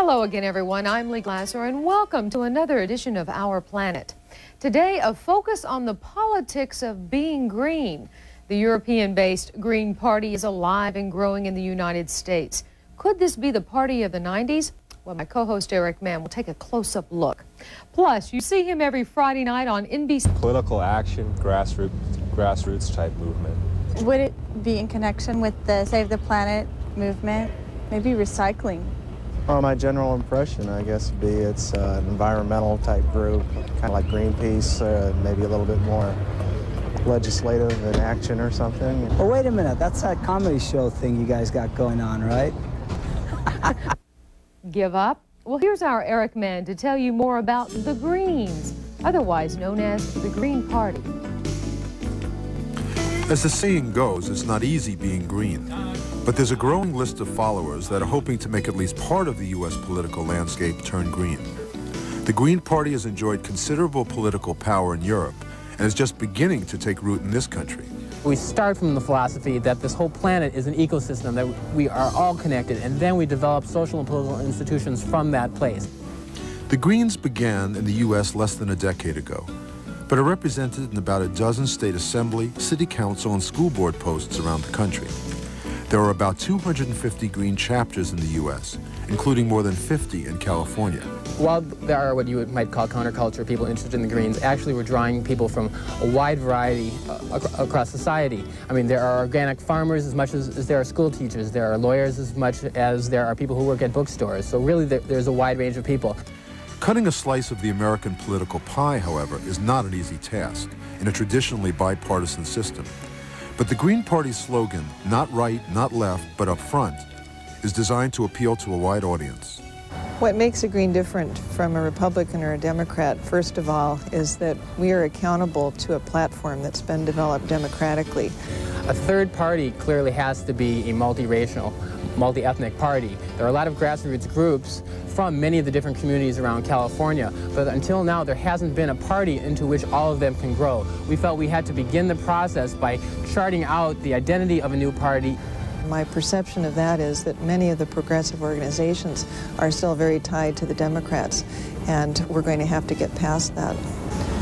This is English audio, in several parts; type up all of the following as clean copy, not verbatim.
Hello again, everyone. I'm Lee Glasser, and welcome to another edition of Our Planet. Today, a focus on the politics of being green. The European-based Green Party is alive and growing in the United States. Could this be the party of the 90s? Well, my co-host Eric Mann will take a close-up look. Plus, you see him every Friday night on NBC. Political action, grassroots type movement. Would it be in connection with the Save the Planet movement? Maybe recycling? Well, my general impression, I guess, would be it's an environmental type group, kind of like Greenpeace, maybe a little bit more legislative in action or something. Oh, wait a minute, that's that comedy show thing you guys got going on, right? Give up? Well, here's our Eric Mann to tell you more about the Greens, otherwise known as the Green Party. As the saying goes, it's not easy being green. But there's a growing list of followers that are hoping to make at least part of the U.S. political landscape turn green. The Green Party has enjoyed considerable political power in Europe and is just beginning to take root in this country. We start from the philosophy that this whole planet is an ecosystem, that we are all connected, and then we develop social and political institutions from that place. The Greens began in the U.S. less than a decade ago, but are represented in about a dozen state assembly, city council, and school board posts around the country. There are about 250 Green chapters in the U.S., including more than 50 in California. While there are what you might call counterculture people interested in the Greens, actually we're drawing people from a wide variety across society. I mean, there are organic farmers as much as there are school teachers. There are lawyers as much as there are people who work at bookstores. So really there's a wide range of people. Cutting a slice of the American political pie, however, is not an easy task in a traditionally bipartisan system. But the Green Party's slogan, not right, not left, but up front, is designed to appeal to a wide audience. What makes a Green different from a Republican or a Democrat, first of all, is that we are accountable to a platform that's been developed democratically. A third party clearly has to be a multiracial, multi-ethnic party. There are a lot of grassroots groups from many of the different communities around California, but until now there hasn't been a party into which all of them can grow. We felt we had to begin the process by charting out the identity of a new party. My perception of that is that many of the progressive organizations are still very tied to the Democrats, and we're going to have to get past that.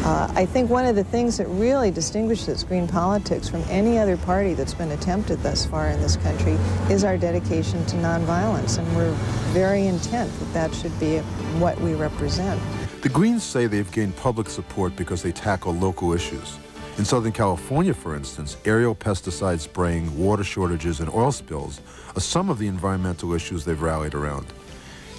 I think one of the things that really distinguishes Green politics from any other party that's been attempted thus far in this country is our dedication to nonviolence, and we're very intent that that should be what we represent. The Greens say they've gained public support because they tackle local issues. In Southern California, for instance, aerial pesticide spraying, water shortages, and oil spills are some of the environmental issues they've rallied around.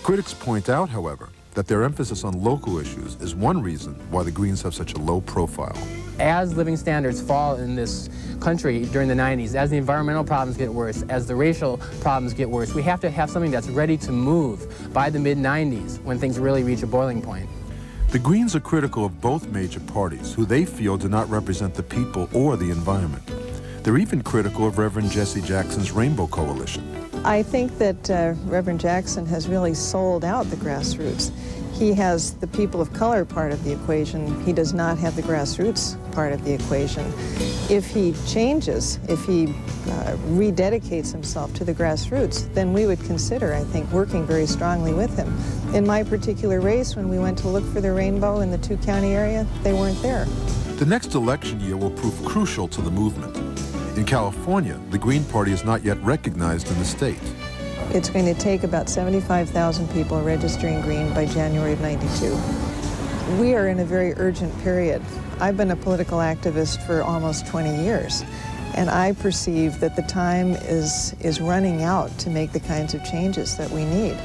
Critics point out, however, that their emphasis on local issues is one reason why the Greens have such a low profile. As living standards fall in this country during the 90s, as the environmental problems get worse, as the racial problems get worse, we have to have something that's ready to move by the mid-90s when things really reach a boiling point. The Greens are critical of both major parties, who they feel do not represent the people or the environment. They're even critical of Reverend Jesse Jackson's Rainbow Coalition. I think that Reverend Jackson has really sold out the grassroots. He has the people of color part of the equation. He does not have the grassroots part of the equation. If he changes, if he rededicates himself to the grassroots, then we would consider, I think, working very strongly with him. In my particular race, when we went to look for the rainbow in the two-county area, they weren't there. The next election year will prove crucial to the movement. In California, the Green Party is not yet recognized in the state. It's going to take about 75,000 people registering Green by January of '92. We are in a very urgent period. I've been a political activist for almost 20 years, and I perceive that the time is running out to make the kinds of changes that we need.